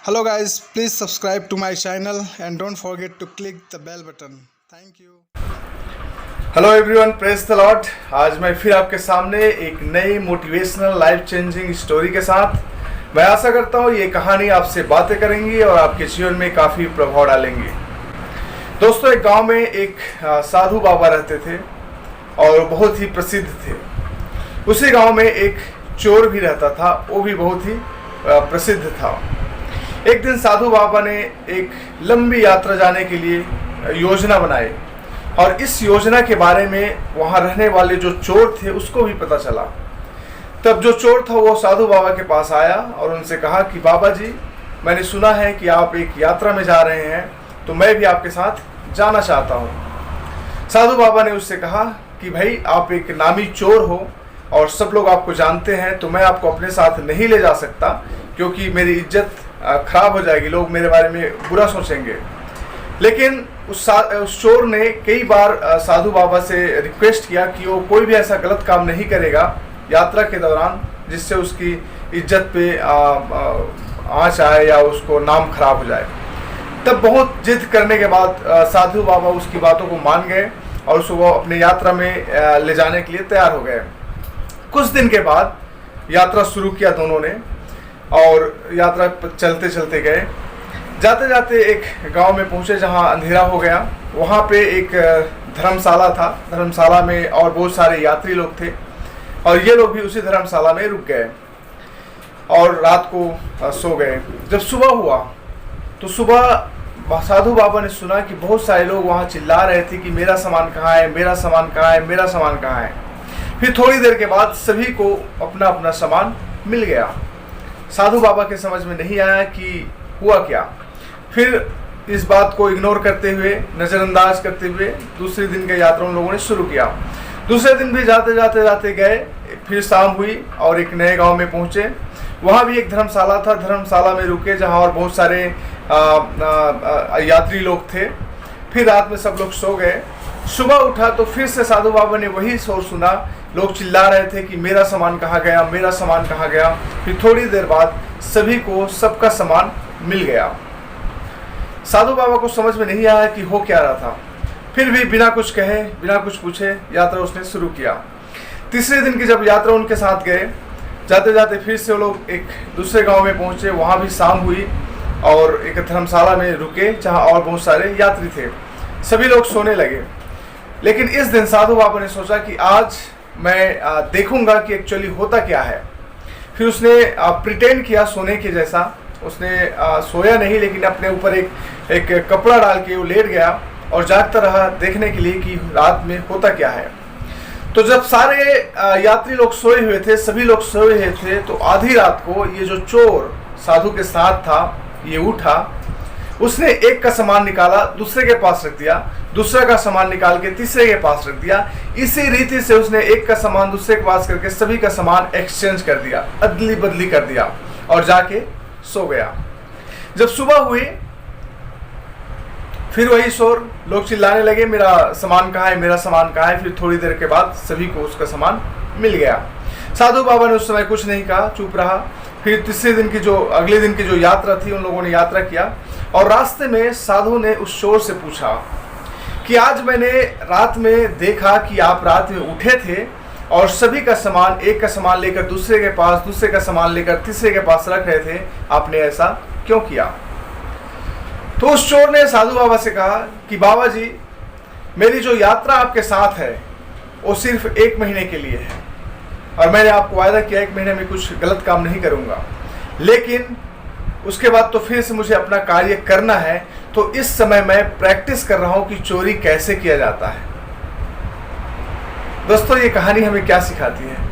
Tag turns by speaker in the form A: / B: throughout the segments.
A: Hello guys, please subscribe to my channel and don't forget to click the bell button. Thank you.
B: Hello everyone, praise the Lord. आज मैं फिर आपके सामने एक नई motivational life changing story के साथ। मैं आशा करता हूँ ये कहानी आपसे बातें करेंगी और आपके जीवन में काफ़ी प्रभाव डालेंगी। दोस्तों, एक गांव में एक साधु बाबा रहते थे और बहुत ही प्रसिद्ध थे। उसी गांव में एक चोर भी रहता था, वो भी बहुत ही प्रसिद्ध था। एक दिन साधु बाबा ने एक लंबी यात्रा जाने के लिए योजना बनाई और इस योजना के बारे में वहाँ रहने वाले जो चोर थे उसको भी पता चला। तब जो चोर था वो साधु बाबा के पास आया और उनसे कहा कि बाबा जी, मैंने सुना है कि आप एक यात्रा में जा रहे हैं, तो मैं भी आपके साथ जाना चाहता हूँ। साधु बाबा ने उससे कहा कि भाई, आप एक नामी चोर हो और सब लोग आपको जानते हैं, तो मैं आपको अपने साथ नहीं ले जा सकता क्योंकि मेरी इज्जत खराब हो जाएगी, लोग मेरे बारे में बुरा सोचेंगे। लेकिन उस चोर ने कई बार साधु बाबा से रिक्वेस्ट किया कि वो कोई भी ऐसा गलत काम नहीं करेगा यात्रा के दौरान जिससे उसकी इज्जत पे आँच आए या उसको नाम खराब हो जाए। तब बहुत जिद करने के बाद साधु बाबा उसकी बातों को मान गए और उसको अपने यात्रा में ले जाने के लिए तैयार हो गए। कुछ दिन के बाद यात्रा शुरू किया दोनों ने और यात्रा चलते चलते गए। जाते जाते एक गांव में पहुंचे जहां अंधेरा हो गया। वहां पे एक धर्मशाला था। धर्मशाला में और बहुत सारे यात्री लोग थे और ये लोग भी उसी धर्मशाला में रुक गए और रात को सो गए। जब सुबह हुआ तो सुबह साधु बाबा ने सुना कि बहुत सारे लोग वहां चिल्ला रहे थे कि मेरा सामान कहाँ है, मेरा सामान कहाँ है, मेरा सामान कहाँ है। फिर थोड़ी देर के बाद सभी को अपना अपना सामान मिल गया। साधु बाबा के समझ में नहीं आया कि हुआ क्या। फिर इस बात को इग्नोर करते हुए, नज़रअंदाज करते हुए दूसरे दिन का यात्रा उन लोगों ने शुरू किया। दूसरे दिन भी जाते जाते गए। फिर शाम हुई और एक नए गांव में पहुंचे। वहां भी एक धर्मशाला था। धर्मशाला में रुके जहां और बहुत सारे यात्री लोग थे। फिर रात में सब लोग सो गए। सुबह उठा तो फिर से साधु बाबा ने वही शोर सुना। लोग चिल्ला रहे थे कि मेरा सामान कहाँ गया, मेरा सामान कहाँ गया। फिर थोड़ी देर बाद सभी को सबका सामान मिल गया। साधु बाबा को समझ में नहीं आया कि हो क्या रहा था। फिर भी बिना कुछ कहे, बिना कुछ पूछे यात्रा उसने शुरू किया। तीसरे दिन की जब यात्रा उनके साथ गए, जाते जाते फिर से वो लोग एक दूसरे गांव में पहुंचे। वहां भी शाम हुई और एक धर्मशाला में रुके जहां और बहुत सारे यात्री थे। सभी लोग सोने लगे। लेकिन इस दिन साधु बाबा ने सोचा कि आज मैं देखूंगा कि एक्चुअली होता क्या है। फिर उसने प्रिटेंड किया सोने के जैसा। उसने सोया नहीं, लेकिन अपने ऊपर एक कपड़ा डाल के वो लेट गया और जागता रहा देखने के लिए कि रात में होता क्या है। तो जब सारे यात्री लोग सोए हुए थे, सभी लोग सोए हुए थे, तो आधी रात को ये जो चोर साधु के साथ था ये उठा। उसने एक का सामान निकाला, दूसरे के पास रख दिया, दूसरे का सामान निकाल के तीसरे के पास रख दिया। इसी रीति से उसने एक का सामान दूसरे के पास करके सभी का सामान एक्सचेंज कर दिया, अदली बदली कर दिया और जाके सो गया। जब सुबह हुई फिर वही शोर, लोग चिल्लाने लगे मेरा सामान कहाँ है, मेरा सामान कहाँ है। फिर थोड़ी देर के बाद सभी को उसका सामान मिल गया। साधु बाबा ने उस समय कुछ नहीं कहा, चुप रहा। फिर अगले दिन की जो यात्रा थी, उन लोगों ने यात्रा किया और रास्ते में साधु ने उस चोर से पूछा कि आज मैंने रात में देखा कि आप रात में उठे थे और सभी का सामान, एक का सामान लेकर दूसरे के पास, दूसरे का सामान लेकर तीसरे के पास रख रहे थे, आपने ऐसा क्यों किया? तो उस चोर ने साधु बाबा से कहा कि बाबा जी, मेरी जो यात्रा आपके साथ है वो सिर्फ 1 महीने के लिए है और मैंने आपको वायदा किया 1 महीने में कुछ गलत काम नहीं करूंगा, लेकिन उसके बाद तो फिर से मुझे अपना कार्य करना है। तो इस समय मैं प्रैक्टिस कर रहा हूं कि चोरी कैसे किया जाता है। दोस्तों, ये कहानी हमें क्या सिखाती है?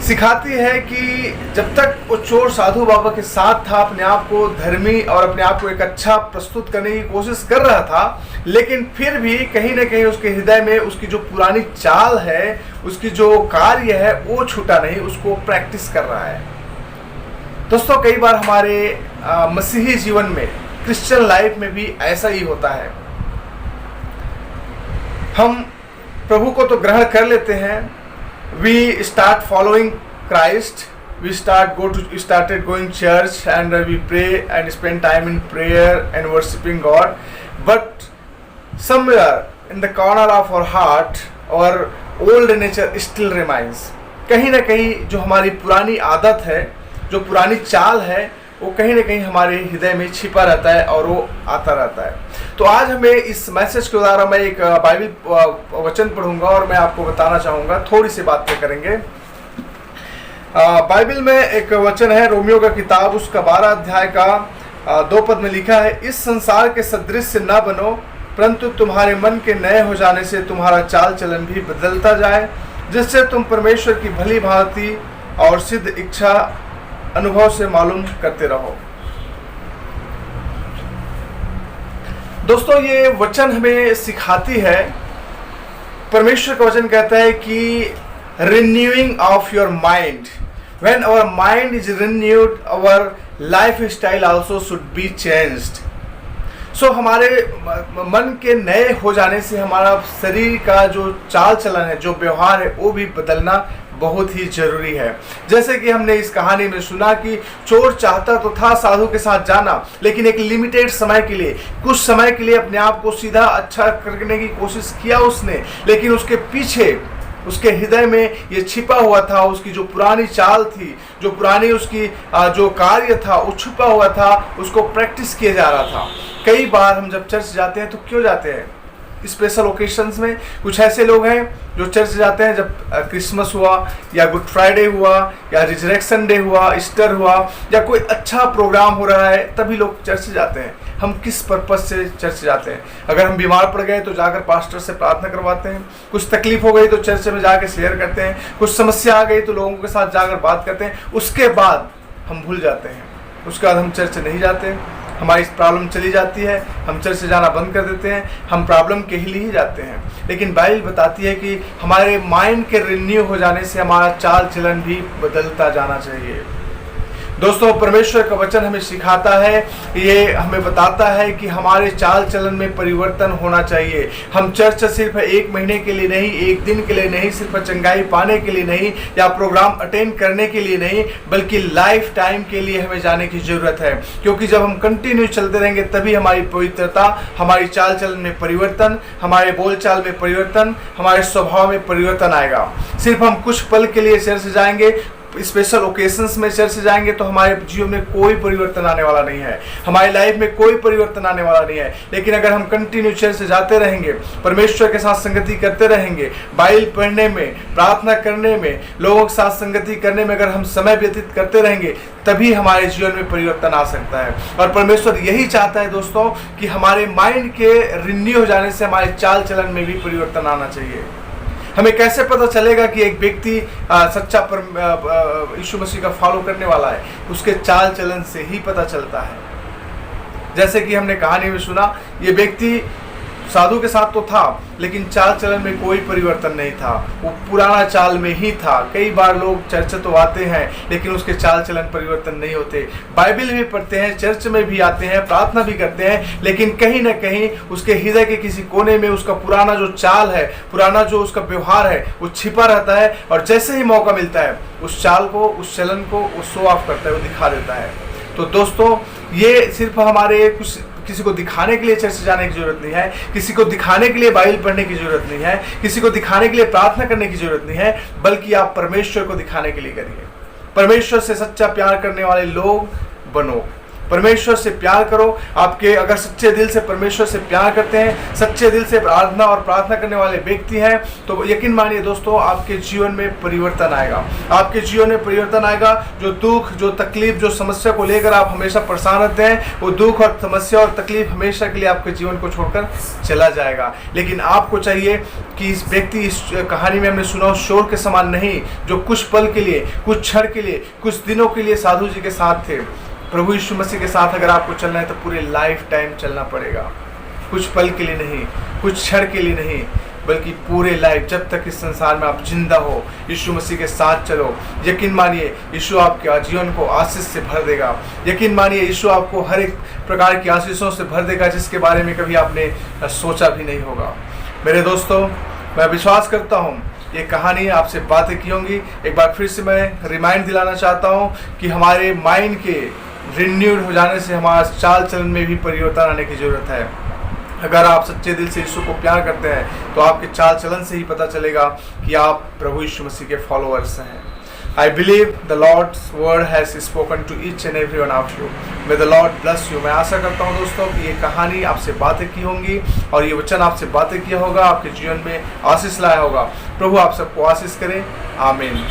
B: सिखाती है कि जब तक वो चोर साधु बाबा के साथ था, अपने आप को धर्मी और अपने आप को एक अच्छा प्रस्तुत करने की कोशिश कर रहा था, लेकिन फिर भी कहीं ना कहीं उसके हृदय में उसकी जो पुरानी चाल है, उसकी जो कार्य है, वो छूटा नहीं, उसको प्रैक्टिस कर रहा है। दोस्तों, कई बार हमारे मसीही जीवन में, क्रिश्चियन लाइफ में भी ऐसा ही होता है। हम प्रभु को तो ग्रहण कर लेते हैं, we start following Christ, we started going church and we pray and spend time in prayer and worshiping God, but somewhere in the corner of our heart our old nature still remains. कहीं ना कहीं जो हमारी पुरानी आदत है, जो पुरानी चाल है, वो कहीं ना कहीं हमारे हृदय में छिपा रहता है और वो आता रहता है. तो आज हमें इस मैसेज के द्वारा मैं एक बाइबल वचन पढ़ूंगा और मैं आपको बताना चाहूँगा, थोड़ी सी बातें करेंगे. बाइबल में एक वचन है, रोमियो का किताब उसका 12 अध्याय का 2 पद में लिखा है, इस संसार के सदृश न बनो, परंतु तुम्हारे मन के नए हो जाने से तुम्हारा चाल चलन भी बदलता जाए, जिससे तुम परमेश्वर की भली भांति और सिद्ध इच्छा अनुभव से मालूम करते रहो. दोस्तों, ये वचन हमें सिखाती है, परमेश्वर का वचन कहता है कि renewing of your mind. When our mind is renewed, our life style also should be changed. So हमारे मन के नए हो जाने से हमारा शरीर का जो चाल चलन है, जो व्यवहार है, वो भी बदलना बहुत ही जरूरी है. जैसे कि हमने इस कहानी में सुना कि चोर चाहता तो था साधु के साथ जाना, लेकिन एक लिमिटेड समय के लिए, कुछ समय के लिए अपने आप को सीधा अच्छा करने की कोशिश किया उसने, लेकिन उसके पीछे उसके हृदय में ये छिपा हुआ था, उसकी जो पुरानी चाल थी, जो पुरानी उसकी जो कार्य था, वो छुपा हुआ था, उसको प्रैक्टिस किया जा रहा था. कई बार हम जब चर्च जाते हैं तो क्यों जाते हैं? स्पेशल ओकेशंस में. कुछ ऐसे लोग हैं जो चर्च जाते हैं जब क्रिसमस हुआ या गुड फ्राइडे हुआ या रिजरेक्शन डे हुआ, ईस्टर हुआ या कोई अच्छा प्रोग्राम हो रहा है, तभी लोग चर्च जाते हैं. हम किस पर्पस से चर्च जाते हैं? अगर हम बीमार पड़ गए तो जाकर पास्टर से प्रार्थना करवाते हैं, कुछ तकलीफ हो गई तो चर्च में जाकर शेयर करते हैं, कुछ समस्या आ गई तो लोगों के साथ जाकर बात करते हैं. उसके बाद हम भूल जाते हैं, उसके बाद हम चर्च नहीं जाते, हमारी प्रॉब्लम चली जाती है, हम चर्च से जाना बंद कर देते हैं, हम प्रॉब्लम के लिए ही जाते हैं. लेकिन बाइबल बताती है कि हमारे माइंड के रिन्यू हो जाने से हमारा चाल चलन भी बदलता जाना चाहिए. दोस्तों, परमेश्वर का वचन हमें सिखाता है, ये हमें बताता है कि हमारे चाल चलन में परिवर्तन होना चाहिए. हम चर्च सिर्फ 1 महीने के लिए नहीं, 1 दिन के लिए नहीं, सिर्फ चंगाई पाने के लिए नहीं या प्रोग्राम अटेंड करने के लिए नहीं, बल्कि लाइफ टाइम के लिए हमें जाने की जरूरत है. क्योंकि जब हम कंटिन्यू चलते रहेंगे तभी हमारी पवित्रता, हमारी चाल चलन में परिवर्तन, हमारे बोलचाल में परिवर्तन, हमारे स्वभाव में परिवर्तन आएगा. सिर्फ हम कुछ पल के लिए चर्च जाएंगे, स्पेशल ओकेशंस में चर्च जाएंगे तो हमारे जीवन में कोई परिवर्तन आने वाला नहीं है, हमारी लाइफ में कोई परिवर्तन आने वाला नहीं है. लेकिन अगर हम कंटिन्यू चर्च जाते रहेंगे, परमेश्वर के साथ संगति करते रहेंगे, बाइबल पढ़ने में, प्रार्थना करने में, लोगों के साथ संगति करने में अगर हम समय व्यतीत करते रहेंगे, तभी हमारे जीवन में परिवर्तन आ सकता है. और परमेश्वर यही चाहता है दोस्तों कि हमारे माइंड के रिन्यू हो जाने से हमारे चाल चलन में भी परिवर्तन आना चाहिए. हमें कैसे पता चलेगा कि एक व्यक्ति सच्चा यीशु मसीह का फॉलो करने वाला है? उसके चाल चलन से ही पता चलता है. जैसे कि हमने कहानी में सुना, ये व्यक्ति साधु के साथ तो था, लेकिन चाल चलन में कोई परिवर्तन नहीं था, वो पुराना चाल में ही था. कई बार लोग चर्च तो आते हैं, लेकिन उसके चाल चलन परिवर्तन नहीं होते. बाइबल भी पढ़ते हैं, चर्च में भी आते हैं, प्रार्थना भी करते हैं, लेकिन कहीं ना कहीं उसके हृदय के किसी कोने में उसका पुराना जो चाल है, पुराना जो उसका व्यवहार है, वो छिपा रहता है. और जैसे ही मौका मिलता है, उस चाल को, उस चलन को वो शो ऑफ करता है, वो दिखा देता है. तो दोस्तों, ये सिर्फ हमारे किसी को दिखाने के लिए चर्च जाने की जरूरत नहीं है, किसी को दिखाने के लिए बाइबल पढ़ने की जरूरत नहीं है, किसी को दिखाने के लिए प्रार्थना करने की जरूरत नहीं है, बल्कि आप परमेश्वर को दिखाने के लिए करिए. परमेश्वर से सच्चा प्यार करने वाले लोग बनो, परमेश्वर से प्यार करो. आपके अगर सच्चे दिल से परमेश्वर से प्यार करते हैं, सच्चे दिल से आराधना और प्रार्थना करने वाले व्यक्ति हैं, तो यकीन मानिए दोस्तों, आपके जीवन में परिवर्तन आएगा. आपके जीवन में परिवर्तन आएगा. जो दुख, जो तकलीफ, जो समस्या को लेकर आप हमेशा परेशान रहते हैं, वो दुख और समस्या और तकलीफ हमेशा के लिए आपके जीवन को छोड़कर चला जाएगा. लेकिन आपको चाहिए कि इस व्यक्ति, इस कहानी में हमने सुना, उस शोर के समान नहीं, जो कुछ पल के लिए, कुछ क्षण के लिए, कुछ दिनों के लिए साधु जी के साथ थे. प्रभु यीशु मसीह के साथ अगर आपको चलना है तो पूरे लाइफ टाइम चलना पड़ेगा. कुछ पल के लिए नहीं, कुछ क्षण के लिए नहीं, बल्कि पूरे लाइफ, जब तक इस संसार में आप जिंदा हो, यीशु मसीह के साथ चलो. यकीन मानिए, यीशु आपके जीवन को आशीष से भर देगा. यकीन मानिए, यीशु आपको हर एक प्रकार की आशीषों से भर देगा, जिसके बारे में कभी आपने सोचा भी नहीं होगा. मेरे दोस्तों, मैं विश्वास करता हूँ ये कहानी आपसे बातें की होंगी। एक बार फिर से मैं रिमाइंड दिलाना चाहता हूँ कि हमारे माइंड के रिन्यूड हो जाने से हमारा चाल चलन में भी परिवर्तन आने की ज़रूरत है। अगर आप सच्चे दिल से यीशु को प्यार करते हैं तो आपके चाल चलन से ही पता चलेगा कि आप प्रभु यीशु मसीह के फॉलोअर्स हैं। I believe the Lord's word has spoken to each and every one of you. May the Lord bless you. मैं आशा करता हूँ दोस्तों कि ये कहानी आपसे बातें की होंगी और ये वचन आपसे बातें किया होगा, आपके जीवन में आशीष लाया होगा। प्रभु आप सबको आशीष करे। आमीन।